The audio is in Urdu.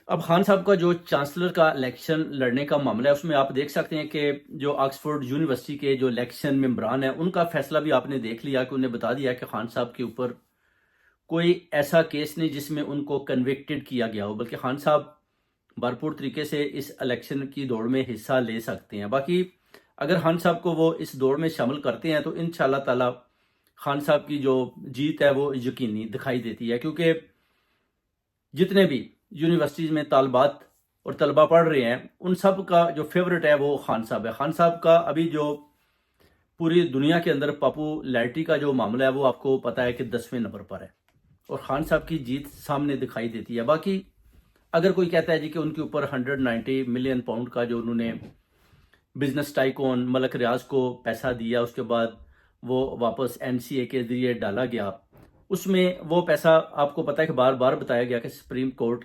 اب خان صاحب کا جو چانسلر کا الیکشن لڑنے کا معاملہ ہے اس میں آپ دیکھ سکتے ہیں کہ جو آکسفورڈ یونیورسٹی کے جو الیکشن ممبران ہیں ان کا فیصلہ بھی آپ نے دیکھ لیا کہ انہیں بتا دیا کہ خان صاحب کے اوپر کوئی ایسا کیس نہیں جس میں ان کو کنوکٹڈ کیا گیا ہو، بلکہ خان صاحب بھرپور طریقے سے اس الیکشن کی دوڑ میں حصہ لے سکتے ہیں۔ باقی اگر خان صاحب کو وہ اس دوڑ میں شامل کرتے ہیں تو انشاءاللہ تعالی خان صاحب کی جو جیت ہے وہ یقینی دکھائی دیتی ہے، کیونکہ جتنے بھی یونیورسٹیز میں طالبات اور طلبہ پڑھ رہے ہیں ان سب کا جو فیورٹ ہے وہ خان صاحب ہے۔ خان صاحب کا ابھی جو پوری دنیا کے اندر پاپولیرٹی کا جو معاملہ ہے وہ آپ کو پتہ ہے کہ 10ویں نمبر پر ہے، اور خان صاحب کی جیت سامنے دکھائی دیتی ہے۔ باقی اگر کوئی کہتا ہے جی کہ ان کے اوپر 190 ملین پاؤنڈ کا جو انہوں نے بزنس ٹائکون ملک ریاض کو پیسہ دیا، اس کے بعد وہ واپس این سی اے کے ذریعے ڈالا گیا، اس میں وہ پیسہ آپ کو پتہ ہے کہ بار بار بتایا گیا کہ سپریم کورٹ